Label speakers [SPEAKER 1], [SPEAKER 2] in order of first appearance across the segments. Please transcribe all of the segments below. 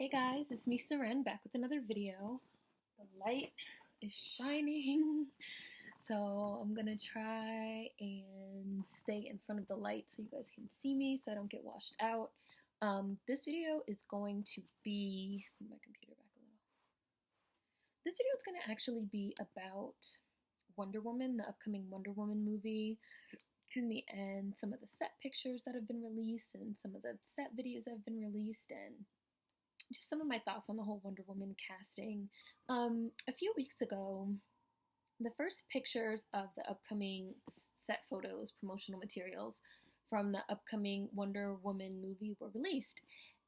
[SPEAKER 1] Hey guys, it's me Seren back with another video. The light is shining, so I'm gonna try and stay in front of the light so you guys can see me so I don't get washed out. This video is going to be, move my computer back a little. This video is gonna actually be about Wonder Woman, the upcoming Wonder Woman movie, and some of the set pictures that have been released and some of the set videos that have been released and just some of my thoughts on the whole Wonder Woman casting. A few weeks ago, the first pictures of the upcoming set photos, promotional materials from the upcoming Wonder Woman movie were released.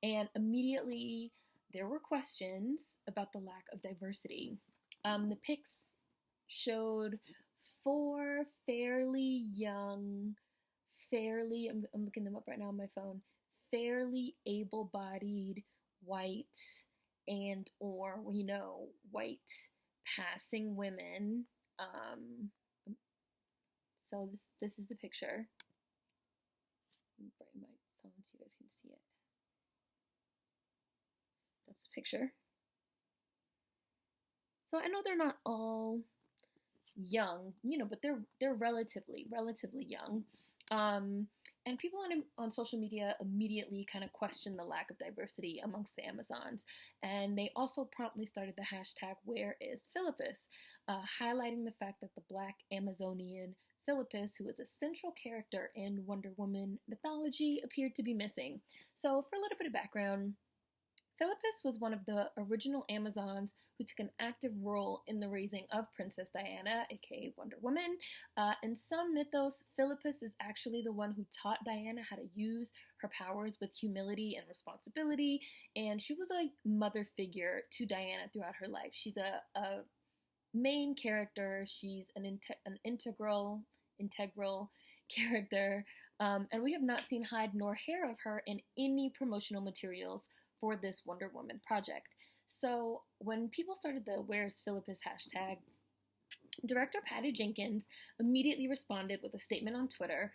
[SPEAKER 1] And immediately there were questions about the lack of diversity. The pics showed four fairly young, I'm looking them up right now on my phone, fairly able-bodied white or white passing women. So this is the picture. Let me brighten my phone so you guys can see it. That's the picture. So I know they're not all young, but they're relatively young. And people on social media immediately kind of questioned the lack of diversity amongst the Amazons. And they also promptly started the hashtag Where is Philippus, highlighting the fact that the Black Amazonian Philippus, who is a central character in Wonder Woman mythology, appeared to be missing. So for a little bit of background, Philippus was one of the original Amazons who took an active role in the raising of Princess Diana, aka Wonder Woman. In some mythos, Philippus is actually the one who taught Diana how to use her powers with humility and responsibility, and she was a mother figure to Diana throughout her life. She's a main character. She's an integral character, and we have not seen hide nor hair of her in any promotional materials for this Wonder Woman project. So when people started the Where's Philippus hashtag, director Patty Jenkins immediately responded with a statement on Twitter.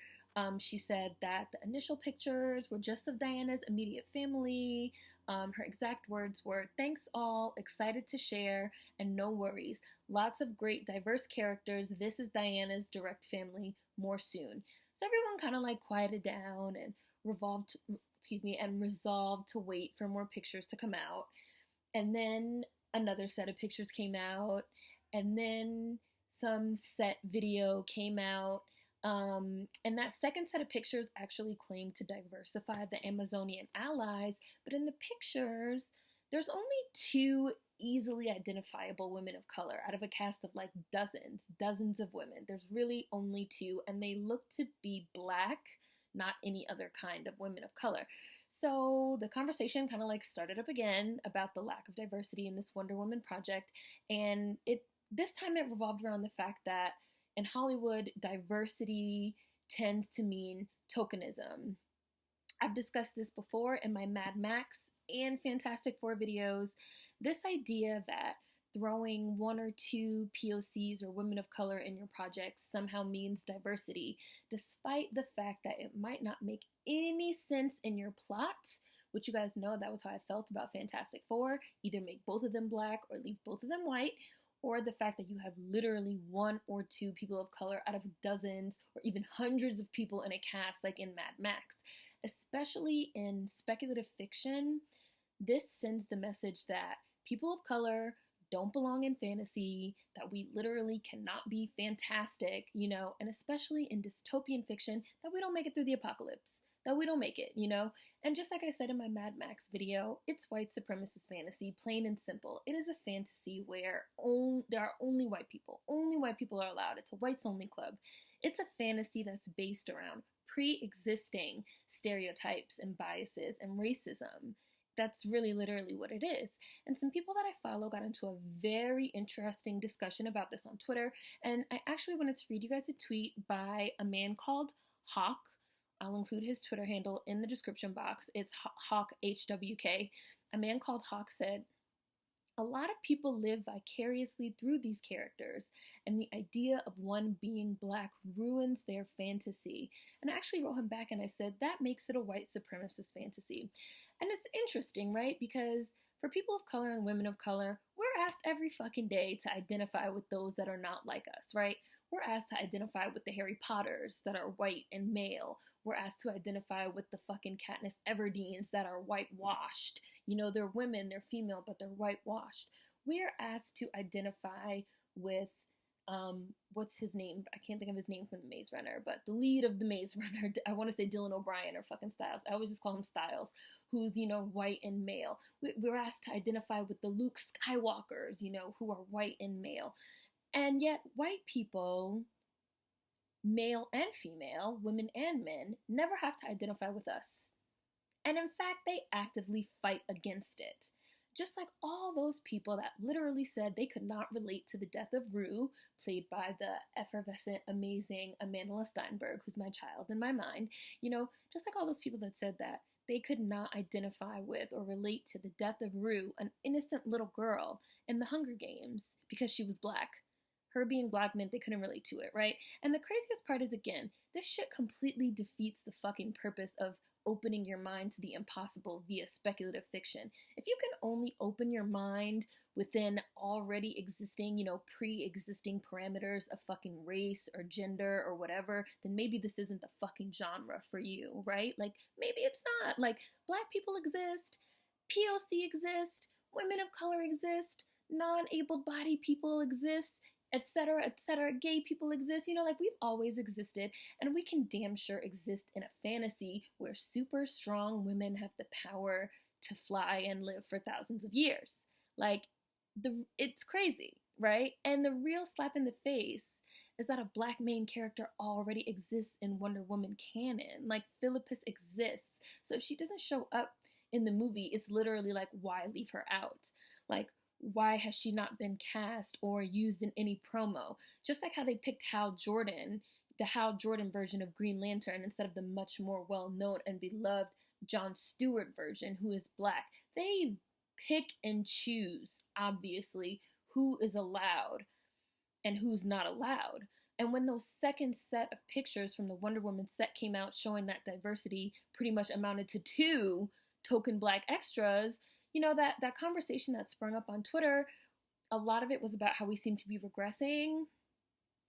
[SPEAKER 1] She said that the initial pictures were just of Diana's immediate family. Her exact words were, "Thanks all, excited to share, and no worries. Lots of great diverse characters. This is Diana's direct family, more soon." So everyone kind of like quieted down and resolved to wait for more pictures to come out. And then another set of pictures came out, and then some set video came out. And that second set of pictures actually claimed to diversify the Amazonian allies, but in the pictures, there's only two easily identifiable women of color out of a cast of like dozens of women. There's really only two, and they look to be Black, not any other kind of women of color. So the conversation kind of like started up again about the lack of diversity in this Wonder Woman project, and this time it revolved around the fact that in Hollywood, diversity tends to mean tokenism. I've discussed this before in my Mad Max and Fantastic Four videos. This idea that throwing one or two POCs or women of color in your projects somehow means diversity, despite the fact that it might not make any sense in your plot, which you guys know that was how I felt about Fantastic Four. Either make both of them Black or leave both of them white, or the fact that you have literally one or two people of color out of dozens or even hundreds of people in a cast like in Mad Max. Especially in speculative fiction, this sends the message that people of color don't belong in fantasy, that we literally cannot be fantastic, and especially in dystopian fiction, that we don't make it through the apocalypse, that we don't make it, And just like I said in my Mad Max video, it's white supremacist fantasy, plain and simple. It is a fantasy where there are only white people. Only white people are allowed. It's a whites only club. It's a fantasy that's based around pre-existing stereotypes and biases and racism. That's really literally what it is. And some people that I follow got into a very interesting discussion about this on Twitter. And I actually wanted to read you guys a tweet by a man called Hawk. I'll include his Twitter handle in the description box. It's Hawk HWK. A man called Hawk said, "A lot of people live vicariously through these characters, and the idea of one being Black ruins their fantasy." And I actually wrote him back and I said, that makes it a white supremacist fantasy. And it's interesting, right? Because For people of color and women of color, we're asked every fucking day to identify with those that are not like us, right? We're asked to identify with the Harry Potters that are white and male. We're asked to identify with the fucking Katniss Everdeens that are whitewashed. You know, they're women, they're female, but they're whitewashed. We're asked to identify with what's his name? I can't think of his name from the Maze Runner, but the lead of the Maze Runner, I want to say Dylan O'Brien or fucking Styles. I always just call him Styles, who's, you know, white and male. We're asked to identify with the Luke Skywalkers, you know, who are white and male. And yet, white people, male and female, women and men, never have to identify with us. And in fact, they actively fight against it. Just like all those people that literally said they could not relate to the death of Rue, played by the effervescent, amazing Amanda Steinberg, who's my child in my mind, you know, just like all those people that said that they could not identify with or relate to the death of Rue, an innocent little girl in the Hunger Games, because she was black. Her being black meant they couldn't relate to it, right? And the craziest part is, again, this shit completely defeats the fucking purpose of opening your mind to the impossible via speculative fiction. If you can only open your mind within already existing, you know, pre-existing parameters of fucking race or gender or whatever, then maybe this isn't the fucking genre for you, right? Like, maybe it's not. Like, black people exist, POC exist, women of color exist, non-able-bodied people exist, etc., etc., gay people exist, you know, like, we've always existed, and we can damn sure exist in a fantasy where super strong women have the power to fly and live for thousands of years. Like, it's crazy, right? And the real slap in the face is that a black main character already exists in Wonder Woman canon. Like, Philippus exists. So if she doesn't show up in the movie, it's literally like, why leave her out? Like, why has she not been cast or used in any promo? Just like how they picked Hal Jordan, the Hal Jordan version of Green Lantern, instead of the much more well-known and beloved Jon Stewart version, who is black. They pick and choose, obviously, who is allowed and who's not allowed. And when those second set of pictures from the Wonder Woman set came out showing that diversity pretty much amounted to 2 token black extras, you know, that conversation that sprung up on Twitter, a lot of it was about how we seem to be regressing,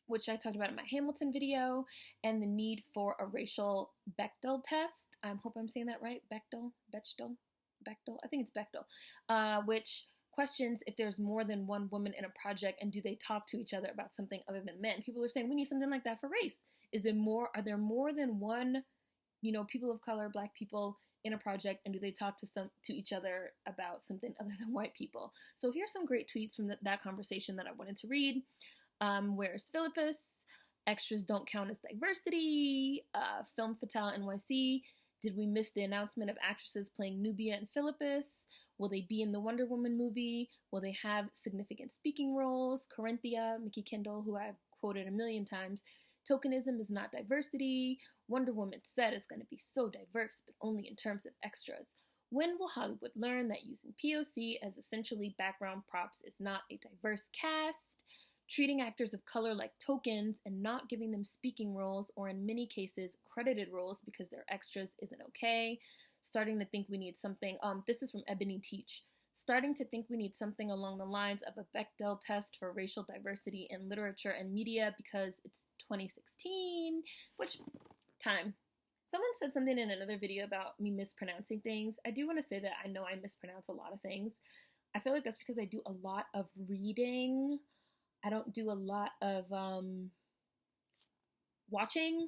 [SPEAKER 1] which I talked about in my Hamilton video, and the need for a racial Bechdel test. I hope I'm saying that right. Bechdel? I think it's Bechdel, which questions if there's more than one woman in a project and do they talk to each other about something other than men. People are saying we need something like that for race. Are there more than one, you know, people of color, black people in a project, and do they talk to each other about something other than white people? So here's some great tweets from that conversation that I wanted to read. Where's Philippus? Extras don't count as diversity. Film Fatale NYC. Did we miss the announcement of actresses playing Nubia and Philippus? Will they be in the Wonder Woman movie? Will they have significant speaking roles? Corinthia, Mickey Kendall, who I've quoted a million times. Tokenism is not diversity. Wonder Woman said it's going to be so diverse, but only in terms of extras. When will Hollywood learn that using POC as essentially background props is not a diverse cast? Treating actors of color like tokens and not giving them speaking roles, or in many cases credited roles because they're extras, isn't okay. Starting to think we need something, this is from Ebony Teach. Starting to think we need something along the lines of a Bechdel test for racial diversity in literature and media because it's 2016, which, time. Someone said something in another video about me mispronouncing things. I do want to say that I know I mispronounce a lot of things. I feel like that's because I do a lot of reading. I don't do a lot of watching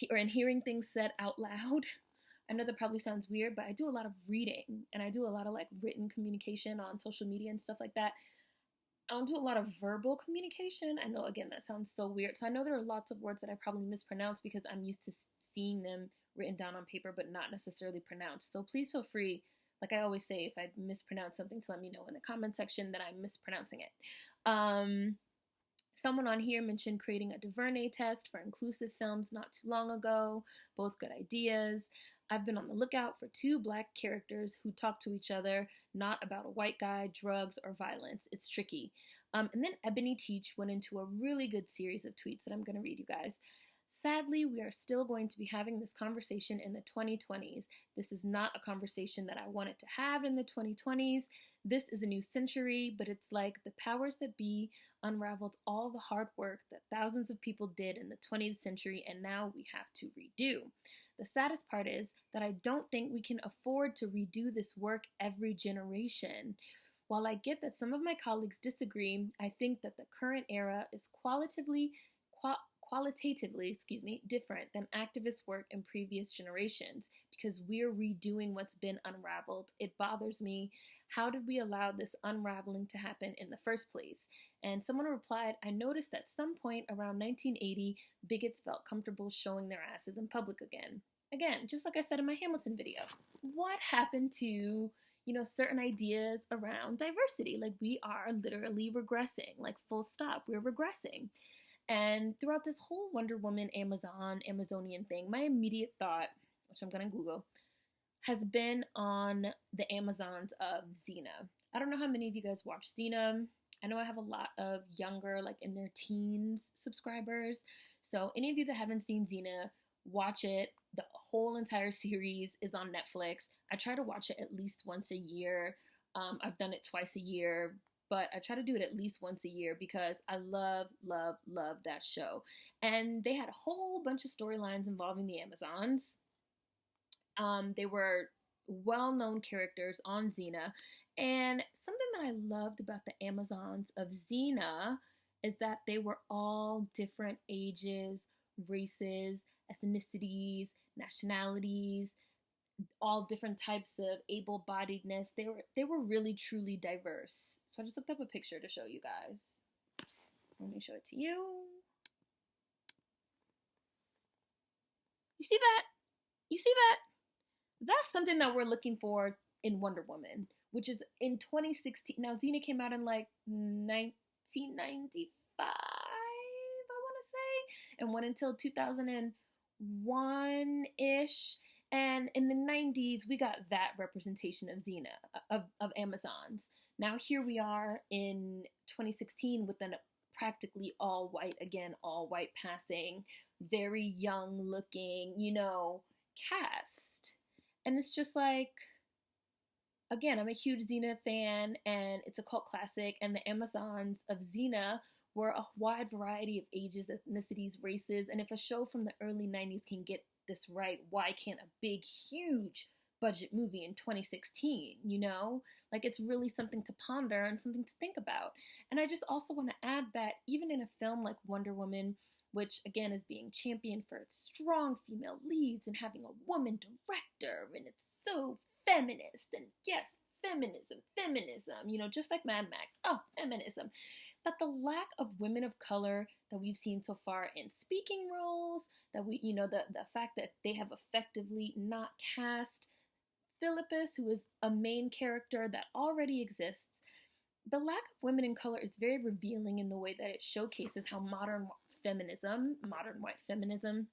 [SPEAKER 1] and hearing things said out loud. I know that probably sounds weird, but I do a lot of reading, and I do a lot of like written communication on social media and stuff like that. I don't do a lot of verbal communication. I know, again, that sounds so weird. So I know there are lots of words that I probably mispronounce because I'm used to seeing them written down on paper, but not necessarily pronounced. So please feel free, like I always say, if I mispronounce something, to let me know in the comment section that I'm mispronouncing it. Someone on here mentioned creating a DuVernay test for inclusive films not too long ago. Both good ideas. I've been on the lookout for 2 black characters who talk to each other, not about a white guy, drugs, or violence. It's tricky. And then Ebony Teach went into a really good series of tweets that I'm going to read you guys. Sadly, we are still going to be having this conversation in the 2020s. This is not a conversation that I wanted to have in the 2020s. This is a new century, but it's like the powers that be unraveled all the hard work that thousands of people did in the 20th century, and now we have to redo. The saddest part is that I don't think we can afford to redo this work every generation. While I get that some of my colleagues disagree, I think that the current era is qualitatively different than activist work in previous generations because we're redoing what's been unraveled. It bothers me. How did we allow this unraveling to happen in the first place? And someone replied, I noticed at some point around 1980, bigots felt comfortable showing their asses in public again. Again, just like I said in my Hamilton video. What happened to certain ideas around diversity? Like, we are literally regressing, like, full stop, we're regressing. And throughout this whole Wonder Woman Amazonian thing, my immediate thought, which I'm gonna Google, has been on the Amazons of Xena. I don't know how many of you guys watch Xena. I know I have a lot of younger, like in their teens subscribers. So any of you that haven't seen Xena, watch it. The whole entire series is on Netflix. I try to watch it at least once a year. I've done it twice a year, but I try to do it at least once a year because I love, love, love that show. And they had a whole bunch of storylines involving the Amazons. They were well-known characters on Xena. And something that I loved about the Amazons of Xena is that they were all different ages, races, ethnicities, nationalities, all different types of able-bodiedness. They were really truly diverse. So I just looked up a picture to show you guys. So let me show it to you. You see that? You see that? That's something that we're looking for in Wonder Woman, which is in 2016. Now, Xena came out in like 1995, I want to say, and went until 2001-ish. And in the 90s, we got that representation of Xena, of Amazons. Now here we are in 2016 with an practically all white passing, very young looking, cast. And it's just like, again, I'm a huge Xena fan and it's a cult classic, and the Amazons of Xena were a wide variety of ages, ethnicities, races, and if a show from the early 90s can get this right, why can't a big, huge budget movie in 2016, Like, it's really something to ponder and something to think about. And I just also want to add that even in a film like Wonder Woman, which again is being championed for its strong female leads and having a woman director, and it's so feminist, and yes, feminism, just like Mad Max, feminism, that the lack of women of color that we've seen so far in speaking roles, that the fact that they have effectively not cast Philippus, who is a main character that already exists, the lack of women in color is very revealing in the way that it showcases how modern white feminism,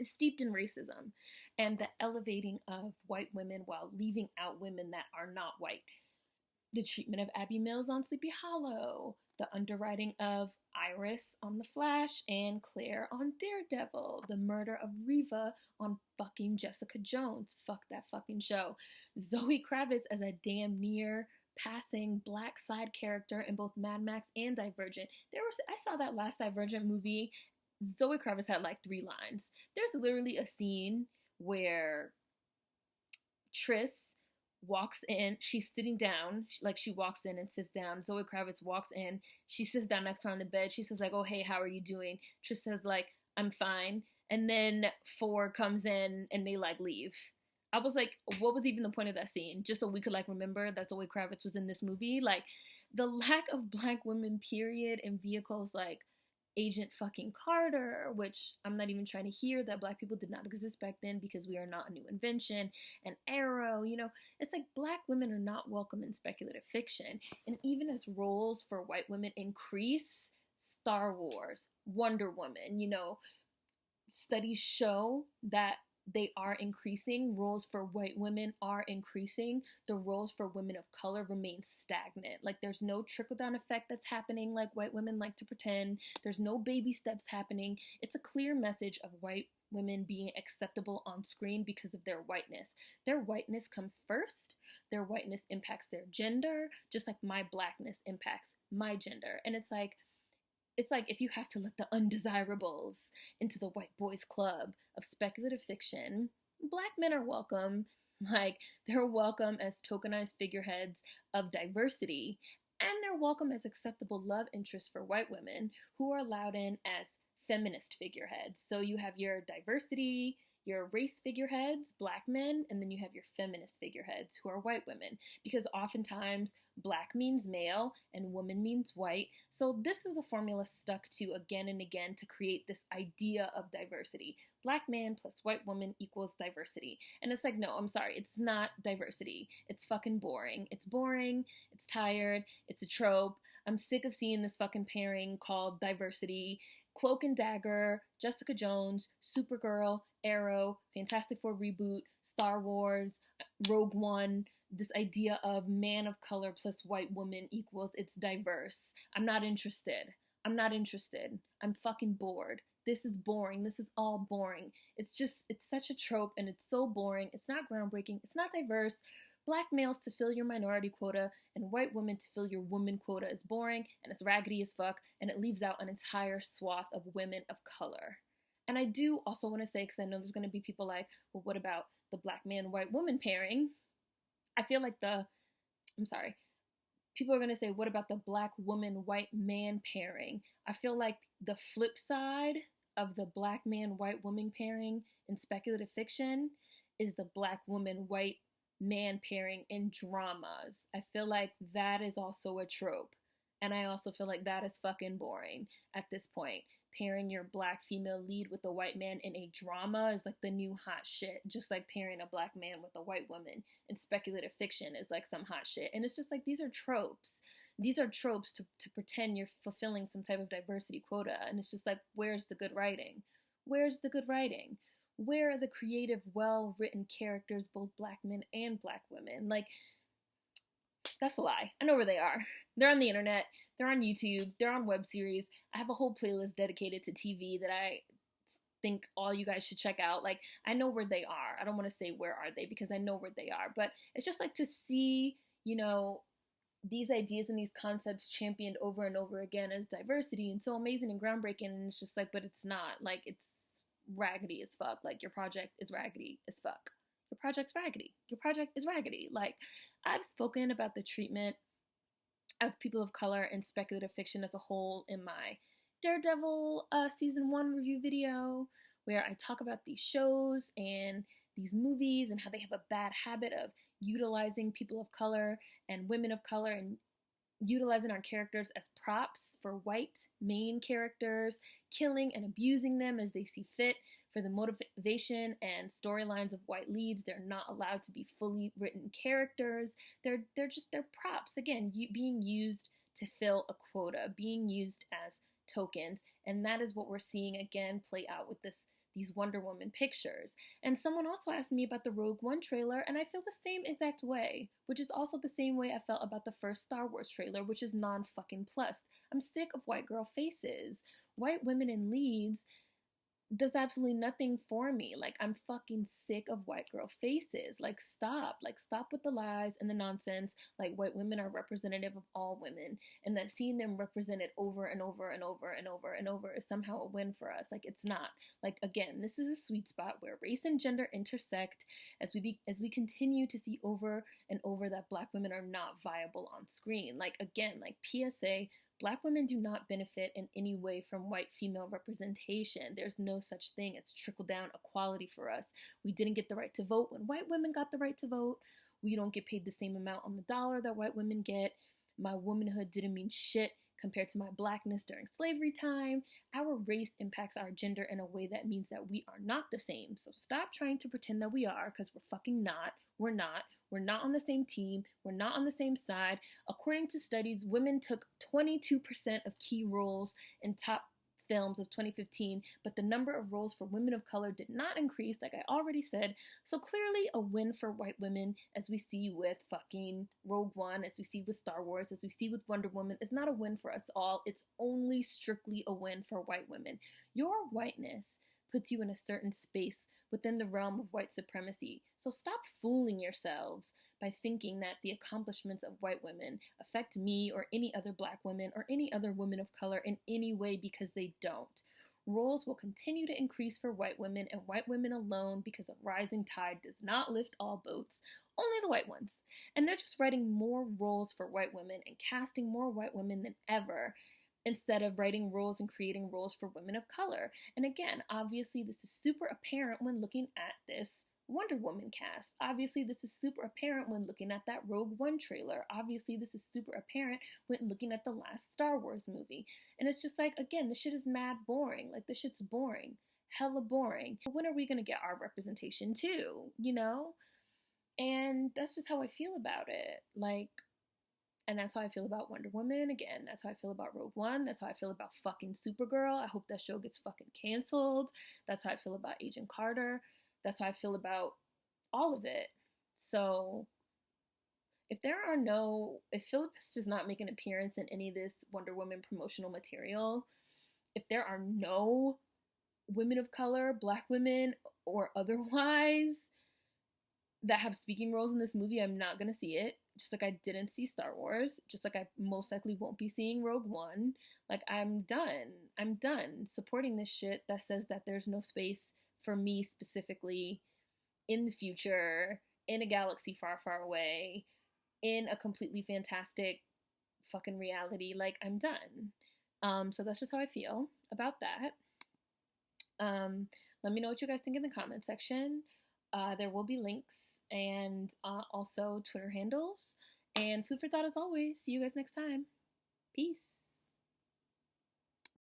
[SPEAKER 1] is steeped in racism and the elevating of white women while leaving out women that are not white. The treatment of Abby Mills on Sleepy Hollow, the underwriting of Iris on The Flash and Claire on Daredevil, the murder of Reva on fucking Jessica Jones, fuck that fucking show, Zoe Kravitz as a damn near passing black side character in both Mad Max and Divergent. I saw that last Divergent movie. Zoe Kravitz had like 3 lines. There's literally a scene where Triss walks in, she's sitting down, she walks in and sits down. Zoe Kravitz walks in, she sits down next to her on the bed. She says like, oh, hey, how are you doing? Triss says like, I'm fine. And then 4 comes in and they like leave. I was like, what was even the point of that scene? Just so we could like remember that Zoe Kravitz was in this movie? Like, the lack of black women, period, in vehicles like Agent fucking Carter, which I'm not even trying to hear that black people did not exist back then because we are not a new invention, and Arrow, it's like black women are not welcome in speculative fiction. And even as roles for white women increase, Star Wars, Wonder Woman, studies show that they are increasing. Roles for white women are increasing. The roles for women of color remain stagnant. Like, there's no trickle down effect that's happening like white women like to pretend. There's no baby steps happening. It's a clear message of white women being acceptable on screen because of their whiteness. Their whiteness comes first. Their whiteness impacts their gender, just like my blackness impacts my gender. And it's like if you have to let the undesirables into the white boys club of speculative fiction, black men are welcome. Like, they're welcome as tokenized figureheads of diversity, and they're welcome as acceptable love interests for white women who are allowed in as feminist figureheads. So you have your diversity, your race figureheads, black men, and then you have your feminist figureheads who are white women, because oftentimes black means male and woman means white. So this is the formula stuck to again and again to create this idea of diversity. Black man plus white woman equals diversity. And it's like, no, I'm sorry, it's not diversity. It's fucking boring. It's boring, it's tired, it's a trope. I'm sick of seeing this fucking pairing called diversity. Cloak and Dagger, Jessica Jones, Supergirl, Arrow, Fantastic Four reboot, Star Wars, Rogue One, this idea of man of color plus white woman equals it's diverse. I'm not interested. I'm fucking bored. This is boring. This is all boring. It's such a trope, and it's so boring. It's not groundbreaking. It's not diverse. Black males to fill your minority quota and white women to fill your woman quota is boring, and it's raggedy as fuck, and it leaves out an entire swath of women of color. And I do also want to say, because I know there's going to be people like, well, what about the black man, white woman pairing? I feel like people are going to say, what about the black woman, white man pairing? I feel like the flip side of the black man, white woman pairing in speculative fiction is the black woman, white man pairing in dramas. I feel like that is also a trope. And I also feel like that is fucking boring at this point. Pairing your black female lead with a white man in a drama is like the new hot shit. Just like pairing a black man with a white woman in speculative fiction is like some hot shit. And it's just like, these are tropes. These are tropes to pretend you're fulfilling some type of diversity quota. And it's just like, where's the good writing? Where's the good writing? Where are the creative, well-written characters, both black men and black women? Like, that's a lie. I know where they are. They're on the internet. They're on YouTube. They're on web series. I have a whole playlist dedicated to TV that I think all you guys should check out. Like, I know where they are. I don't want to say where are they, because I know where they are. But it's just like to see, these ideas and these concepts championed over and over again as diversity and so amazing and groundbreaking. And it's just like, but it's not. Like, it's raggedy as fuck. Like, your project is raggedy as fuck. Your project's raggedy. Your project is raggedy. Like, I've spoken about the treatment of people of color in speculative fiction as a whole in my Daredevil season 1 review video, where I talk about these shows and these movies and how they have a bad habit of utilizing people of color and women of color and utilizing our characters as props for white main characters, killing and abusing them as they see fit for the motivation and storylines of white leads. They're not allowed to be fully written characters. They're props, again, being used to fill a quota, being used as tokens. And that is what we're seeing again play out with these Wonder Woman pictures. And someone also asked me about the Rogue One trailer, and I feel the same exact way, which is also the same way I felt about the first Star Wars trailer, which is non-fucking plus. I'm sick of white girl faces. White women in leads does absolutely nothing for me. Like, I'm fucking sick of white girl faces. Like, stop with the lies and the nonsense. Like, white women are representative of all women, and that seeing them represented over and over and over and over and over is somehow a win for us. Like, it's not. Like, again, this is a sweet spot where race and gender intersect as we continue to see over and over that black women are not viable on screen. Like, again, like, PSA, Black women do not benefit in any way from white female representation. There's no such thing. It's trickle-down equality for us. We didn't get the right to vote when white women got the right to vote. We don't get paid the same amount on the dollar that white women get. My womanhood didn't mean shit compared to my blackness during slavery time. Our race impacts our gender in a way that means that we are not the same. So stop trying to pretend that we are, because we're fucking not. We're not. We're not on the same team. We're not on the same side. According to studies, women took 22% of key roles in top films of 2015, but the number of roles for women of color did not increase, like I already said. So clearly a win for white women, as we see with fucking Rogue One, as we see with Star Wars, as we see with Wonder Woman, is not a win for us all. It's only strictly a win for white women. Your whiteness puts you in a certain space within the realm of white supremacy. So stop fooling yourselves by thinking that the accomplishments of white women affect me or any other black women or any other women of color in any way, because they don't. Roles will continue to increase for white women and white women alone, because a rising tide does not lift all boats, only the white ones. And they're just writing more roles for white women and casting more white women than ever, instead of writing roles and creating roles for women of color. And again, obviously this is super apparent when looking at this Wonder Woman cast. Obviously this is super apparent when looking at that Rogue One trailer. Obviously this is super apparent when looking at the last Star Wars movie. And it's just like, again, this shit is mad boring. Like, this shit's boring. Hella boring. But when are we gonna get our representation too? You know? And that's just how I feel about it. Like, and that's how I feel about Wonder Woman. Again, that's how I feel about Rogue One. That's how I feel about fucking Supergirl. I hope that show gets fucking canceled. That's how I feel about Agent Carter. That's how I feel about all of it. So if Philippus does not make an appearance in any of this Wonder Woman promotional material, if there are no women of color, black women, or otherwise that have speaking roles in this movie, I'm not gonna see it. Just like I didn't see Star Wars, just like I most likely won't be seeing Rogue One. Like, I'm done. I'm done supporting this shit that says that there's no space for me specifically in the future, in a galaxy far, far away, in a completely fantastic fucking reality. Like, I'm done. So that's just how I feel about that. Let me know what you guys think in the comment section. There will be links and also Twitter handles. And food for thought as always. See you guys next time. Peace.